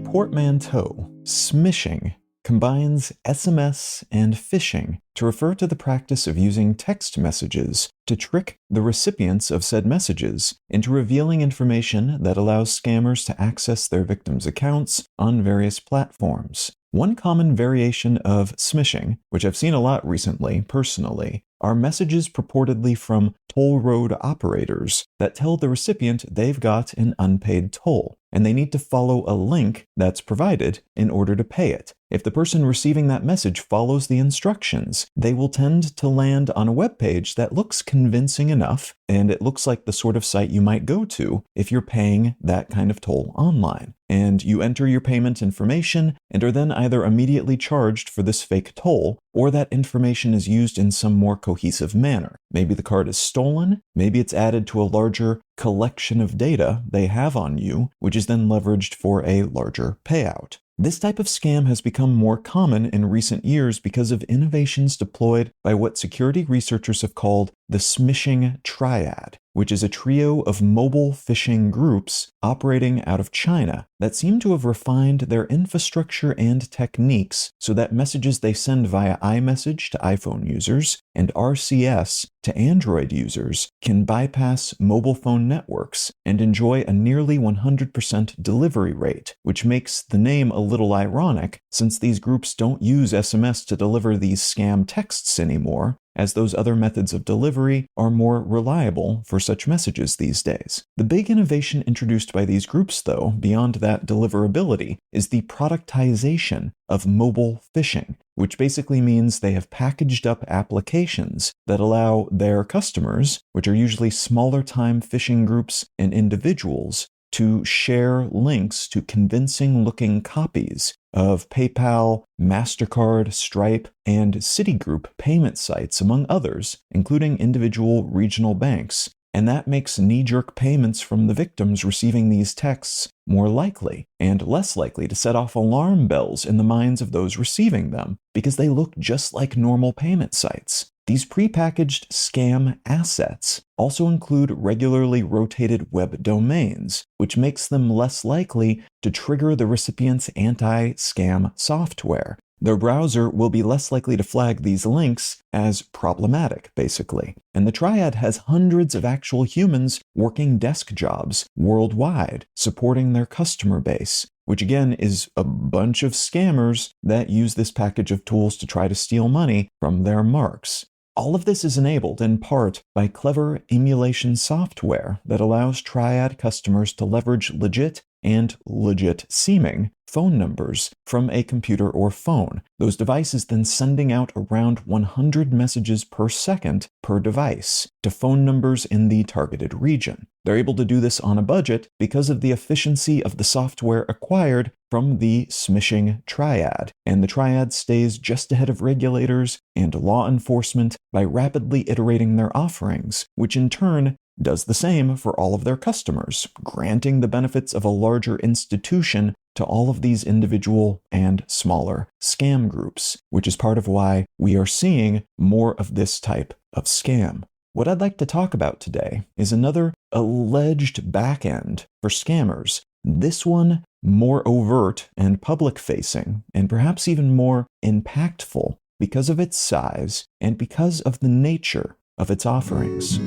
portmanteau, smishing, combines SMS and phishing to refer to the practice of using text messages to trick the recipients of said messages into revealing information that allows scammers to access their victims' accounts on various platforms. One common variation of smishing, which I've seen a lot recently personally, are messages purportedly from toll road operators that tell the recipient they've got an unpaid toll, and they need to follow a link that's provided in order to pay it. If the person receiving that message follows the instructions, they will tend to land on a web page that looks convincing enough, and it looks like the sort of site you might go to if you're paying that kind of toll online. And you enter your payment information and are then either immediately charged for this fake toll, or that information is used in some more cohesive manner. Maybe the card is stolen, maybe it's added to a larger collection of data they have on you, which is then leveraged for a larger payout. This type of scam has become more common in recent years because of innovations deployed by what security researchers have called the smishing triad, which is a trio of mobile phishing groups operating out of China that seem to have refined their infrastructure and techniques so that messages they send via iMessage to iPhone users and RCS to Android users can bypass mobile phone networks and enjoy a nearly 100% delivery rate, which makes the name a little ironic since these groups don't use SMS to deliver these scam texts anymore, as those other methods of delivery are more reliable for such messages these days. The big innovation introduced by these groups, though, beyond that deliverability, is the productization of mobile phishing, which basically means they have packaged up applications that allow their customers, which are usually smaller-time phishing groups and individuals, to share links to convincing-looking copies of PayPal, MasterCard, Stripe, and Citigroup payment sites, among others, including individual regional banks. And that makes knee-jerk payments from the victims receiving these texts more likely, and less likely to set off alarm bells in the minds of those receiving them, because they look just like normal payment sites. These prepackaged scam assets also include regularly rotated web domains, which makes them less likely to trigger the recipient's anti-scam software. Their browser will be less likely to flag these links as problematic, basically. And the triad has hundreds of actual humans working desk jobs worldwide, supporting their customer base, which again is a bunch of scammers that use this package of tools to try to steal money from their marks. All of this is enabled in part by clever emulation software that allows triad customers to leverage legit and legit-seeming phone numbers from a computer or phone, those devices then sending out around 100 messages per second per device to phone numbers in the targeted region. They're able to do this on a budget because of the efficiency of the software acquired from the smishing triad, and the triad stays just ahead of regulators and law enforcement by rapidly iterating their offerings, which in turn does the same for all of their customers, granting the benefits of a larger institution to all of these individual and smaller scam groups, which is part of why we are seeing more of this type of scam. What I'd like to talk about today is another alleged backend for scammers, this one more overt and public-facing, and perhaps even more impactful because of its size and because of the nature of its offerings.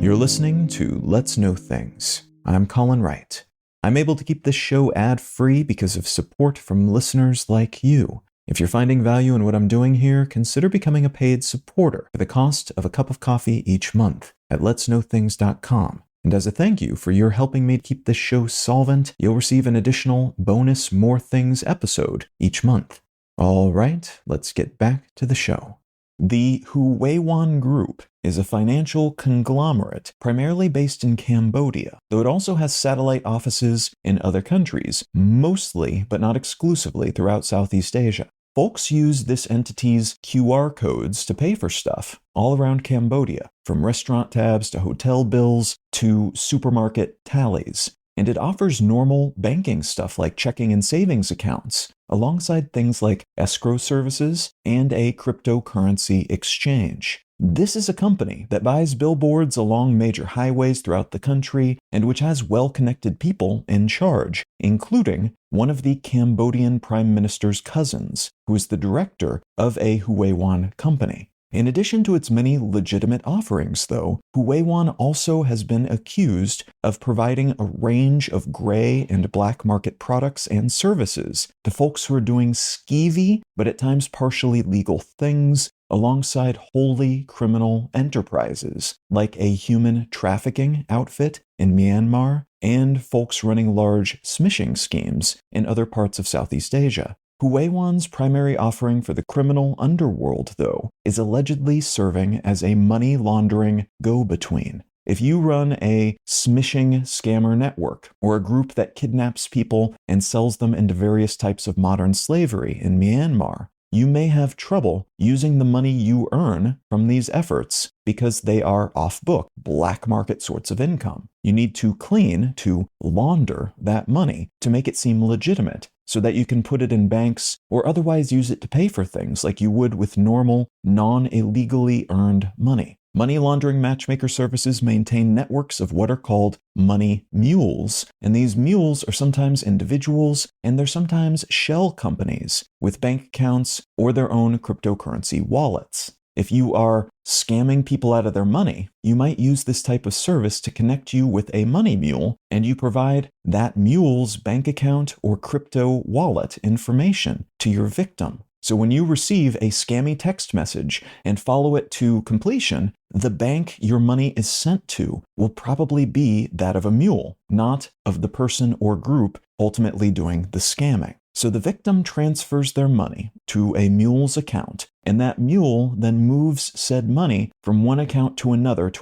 You're listening to Let's Know Things. I'm Colin Wright. I'm able to keep this show ad-free because of support from listeners like you. If you're finding value in what I'm doing here, consider becoming a paid supporter for the cost of a cup of coffee each month at letsknowthings.com. And as a thank you for your helping me keep this show solvent, you'll receive an additional bonus More Things episode each month. All right, let's get back to the show. The Huione Group is a financial conglomerate primarily based in Cambodia, though it also has satellite offices in other countries, mostly but not exclusively throughout Southeast Asia. Folks use this entity's QR codes to pay for stuff all around Cambodia, from restaurant tabs to hotel bills to supermarket tallies. and it offers normal banking stuff like checking and savings accounts, alongside things like escrow services and a cryptocurrency exchange. This is a company that buys billboards along major highways throughout the country and which has well-connected people in charge, including one of the Cambodian Prime Minister's cousins, who is the director of a Huione company. In addition to its many legitimate offerings, though, Huione also has been accused of providing a range of gray and black market products and services to folks who are doing skeevy, but at times partially legal things, alongside wholly criminal enterprises, like a human trafficking outfit in Myanmar and folks running large smishing schemes in other parts of Southeast Asia. Huione's primary offering for the criminal underworld, though, is allegedly serving as a money laundering go-between. If you run a smishing scammer network or a group that kidnaps people and sells them into various types of modern slavery in Myanmar, you may have trouble using the money you earn from these efforts because they are off-book, black market sorts of income. You need to launder that money to make it seem legitimate so that you can put it in banks or otherwise use it to pay for things like you would with normal, non-illegally earned money. Money laundering matchmaker services maintain networks of what are called money mules, and these mules are sometimes individuals and they're sometimes shell companies with bank accounts or their own cryptocurrency wallets. If you are scamming people out of their money, you might use this type of service to connect you with a money mule, and you provide that mule's bank account or crypto wallet information to your victim. So when you receive a scammy text message and follow it to completion, the bank your money is sent to will probably be that of a mule, not of the person or group ultimately doing the scamming. So the victim transfers their money to a mule's account, and that mule then moves said money from one account to another,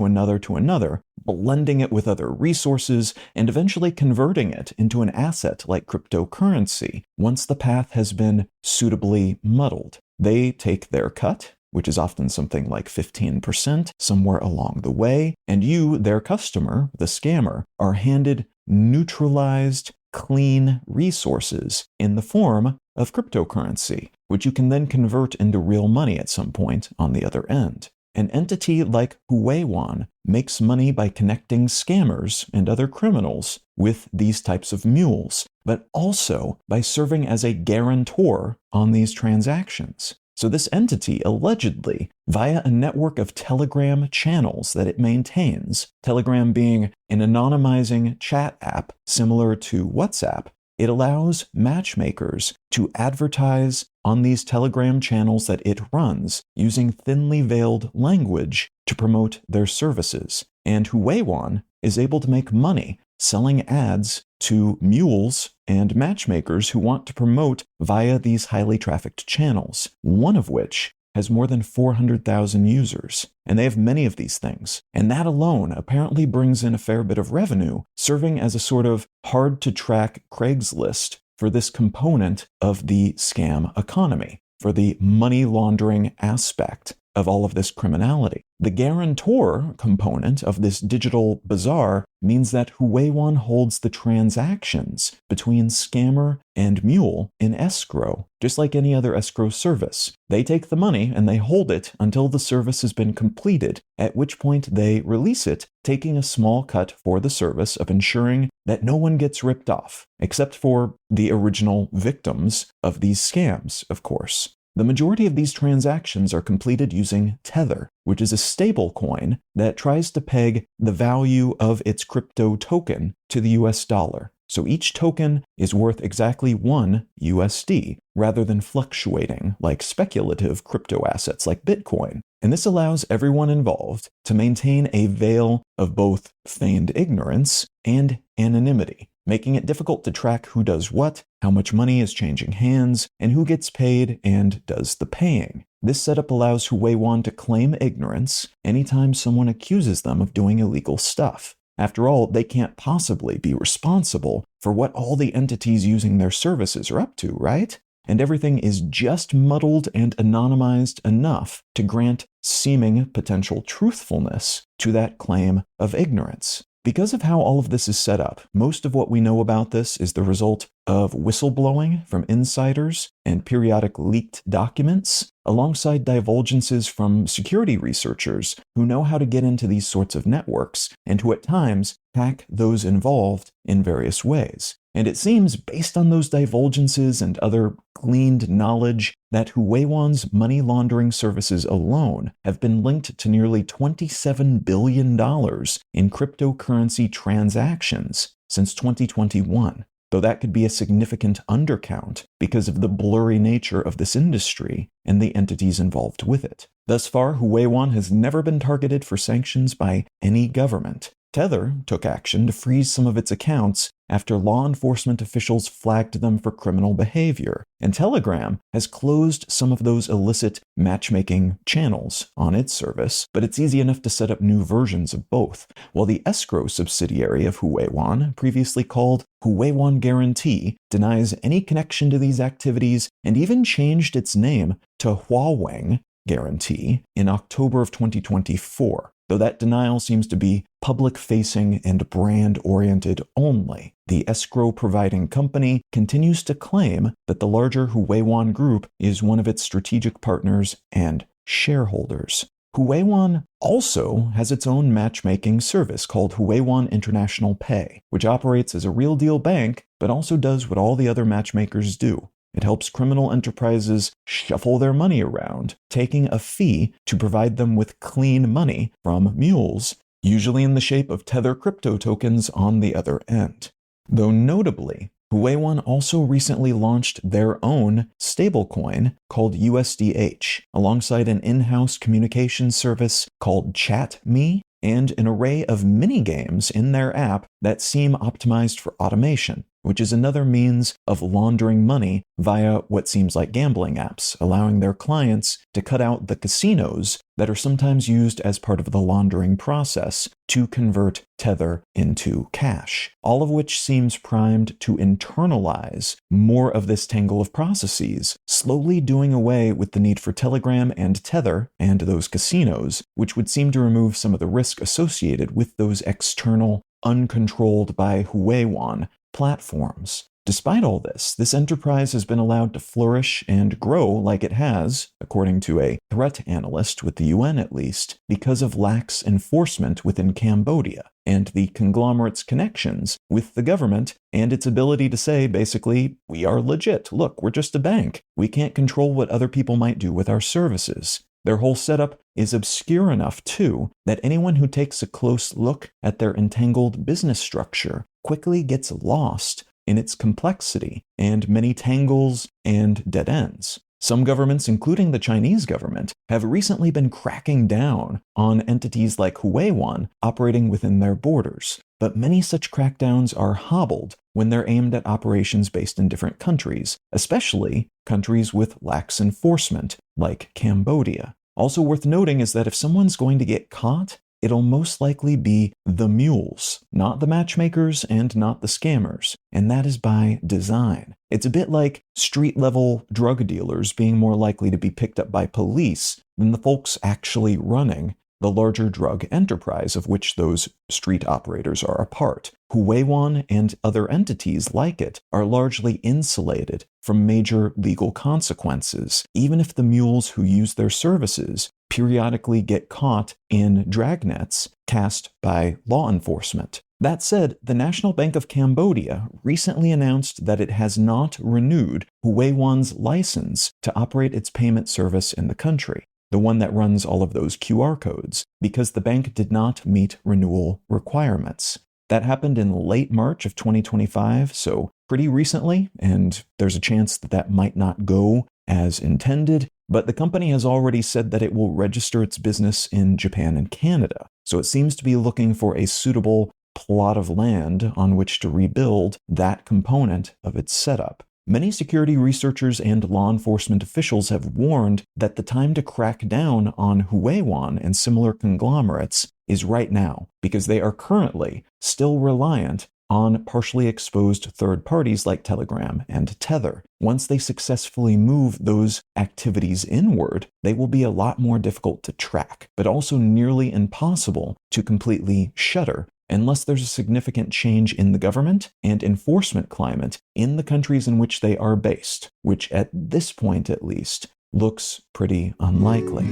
blending it with other resources and eventually converting it into an asset like cryptocurrency once the path has been suitably muddled. They take their cut, which is often something like 15% somewhere along the way, and you, their customer, the scammer, are handed neutralized, clean resources in the form of cryptocurrency, which you can then convert into real money at some point on the other end. An entity like Huione makes money by connecting scammers and other criminals with these types of mules, but also by serving as a guarantor on these transactions. So this entity allegedly, via a network of Telegram channels that it maintains, Telegram being an anonymizing chat app similar to WhatsApp, it allows matchmakers to advertise on these Telegram channels that it runs using thinly veiled language to promote their services. And Huione is able to make money selling ads to mules and matchmakers who want to promote via these highly trafficked channels, one of which has more than 400,000 users. And they have many of these things. And that alone apparently brings in a fair bit of revenue, serving as a sort of hard-to-track Craigslist for this component of the scam economy, for the money laundering aspect of all of this criminality. The guarantor component of this digital bazaar means that Huione holds the transactions between scammer and mule in escrow, just like any other escrow service. They take the money and they hold it until the service has been completed, at which point they release it, taking a small cut for the service of ensuring that no one gets ripped off, except for the original victims of these scams, of course. The majority of these transactions are completed using Tether, which is a stable coin that tries to peg the value of its crypto token to the US dollar. So each token is worth exactly 1 USD, rather than fluctuating like speculative crypto assets like Bitcoin. And this allows everyone involved to maintain a veil of both feigned ignorance and anonymity, making it difficult to track who does what, how much money is changing hands, and who gets paid and does the paying. This setup allows Huione to claim ignorance anytime someone accuses them of doing illegal stuff. After all, they can't possibly be responsible for what all the entities using their services are up to, right? And everything is just muddled and anonymized enough to grant seeming potential truthfulness to that claim of ignorance. Because of how all of this is set up, most of what we know about this is the result of whistleblowing from insiders and periodic leaked documents, alongside divulgences from security researchers who know how to get into these sorts of networks and who at times hack those involved in various ways. And it seems, based on those divulgences and other gleaned knowledge, that Huiwene's money laundering services alone have been linked to nearly $27 billion in cryptocurrency transactions since 2021, though that could be a significant undercount because of the blurry nature of this industry and the entities involved with it. Thus far, Huione has never been targeted for sanctions by any government. Tether took action to freeze some of its accounts after law enforcement officials flagged them for criminal behavior, and Telegram has closed some of those illicit matchmaking channels on its service, but it's easy enough to set up new versions of both, while the escrow subsidiary of Huione, previously called Huione Guarantee, denies any connection to these activities and even changed its name to Huaweng Guarantee in October of 2024. Though that denial seems to be public-facing and brand-oriented only. The escrow-providing company continues to claim that the larger Huione Group is one of its strategic partners and shareholders. Huione also has its own matchmaking service called Huione International Pay, which operates as a real-deal bank, but also does what all the other matchmakers do. It helps criminal enterprises shuffle their money around, taking a fee to provide them with clean money from Mules, usually in the shape of Tether crypto tokens on the other end. Though notably, Huione also recently launched their own stablecoin called USDH, alongside an in-house communication service called ChatMe, and an array of mini-games in their app that seem optimized for automation, which is another means of laundering money via what seems like gambling apps, allowing their clients to cut out the casinos that are sometimes used as part of the laundering process to convert Tether into cash, all of which seems primed to internalize more of this tangle of processes, slowly doing away with the need for Telegram and Tether and those casinos, which would seem to remove some of the risk associated with those external, uncontrolled by Huione platforms. Despite all this enterprise has been allowed to flourish and grow like it has, according to a threat analyst with the UN at least, because of lax enforcement within Cambodia and the conglomerate's connections with the government and its ability to say, basically, we are legit. Look, we're just a bank. We can't control what other people might do with our services. Their whole setup is obscure enough, too, that anyone who takes a close look at their entangled business structure quickly gets lost in its complexity and many tangles and dead ends. Some governments, including the Chinese government, have recently been cracking down on entities like Huione operating within their borders, but many such crackdowns are hobbled when they're aimed at operations based in different countries, especially countries with lax enforcement, like Cambodia. Also worth noting is that if someone's going to get caught, it'll most likely be the mules, not the matchmakers and not the scammers, and that is by design. It's a bit like street-level drug dealers being more likely to be picked up by police than the folks actually running the larger drug enterprise of which those street operators are a part. Huione and other entities like it are largely insulated from major legal consequences, even if the mules who use their services periodically get caught in dragnets cast by law enforcement. That said, the National Bank of Cambodia recently announced that it has not renewed Huione's license to operate its payment service in the country, the one that runs all of those QR codes, because the bank did not meet renewal requirements. That happened in late March of 2025, so pretty recently, and there's a chance that that might not go as intended, but the company has already said that it will register its business in Japan and Canada, so it seems to be looking for a suitable plot of land on which to rebuild that component of its setup. Many security researchers and law enforcement officials have warned that the time to crack down on Huione and similar conglomerates is right now, because they are currently still reliant on partially exposed third parties like Telegram and Tether. Once they successfully move those activities inward, they will be a lot more difficult to track, but also nearly impossible to completely shutter unless there's a significant change in the government and enforcement climate in the countries in which they are based, which at this point at least looks pretty unlikely.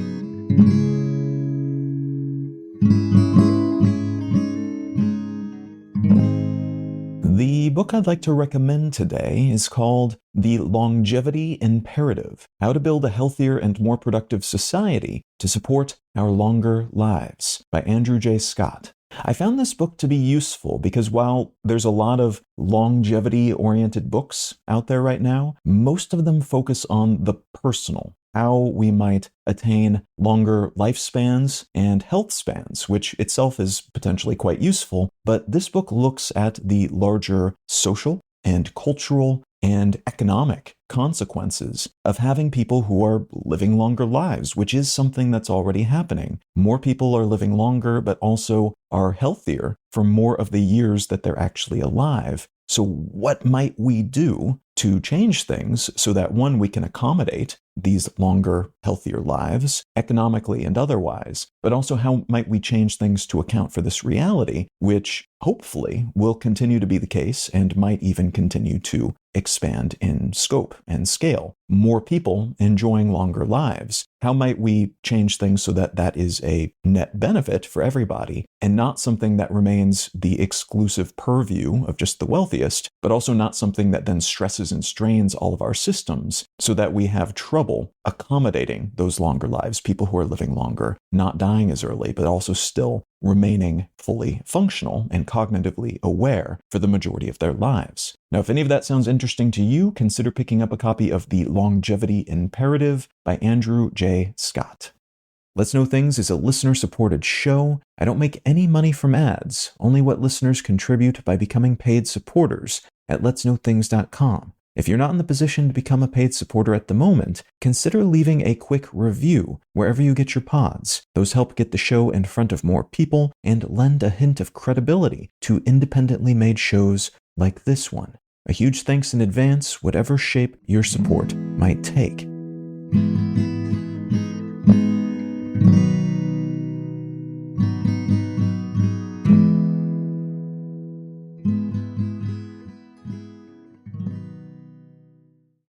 The book I'd like to recommend today is called The Longevity Imperative: How to Build a Healthier and More Productive Society to Support Our Longer Lives by Andrew J. Scott. I found this book to be useful because while there's a lot of longevity-oriented books out there right now, most of them focus on the personal, how we might attain longer lifespans and health spans, which itself is potentially quite useful. But this book looks at the larger social and cultural and economic consequences of having people who are living longer lives, which is something that's already happening. More people are living longer, but also are healthier for more of the years that they're actually alive. So what might we do to change things so that, one, we can accommodate these longer, healthier lives, economically and otherwise, but also how might we change things to account for this reality, which hopefully will continue to be the case and might even continue to expand in scope and scale. More people enjoying longer lives. How might we change things so that that is a net benefit for everybody and not something that remains the exclusive purview of just the wealthiest, but also not something that then stresses and strains all of our systems so that we have trouble accommodating those longer lives, people who are living longer, not dying as early, but also still remaining fully functional and cognitively aware for the majority of their lives. Now, if any of that sounds interesting to you, consider picking up a copy of The Longevity Imperative by Andrew J. Scott. Let's Know Things is a listener-supported show. I don't make any money from ads, only what listeners contribute by becoming paid supporters at letsknowthings.com. If you're not in the position to become a paid supporter at the moment, consider leaving a quick review wherever you get your pods. Those help get the show in front of more people and lend a hint of credibility to independently made shows like this one. A huge thanks in advance, whatever shape your support might take.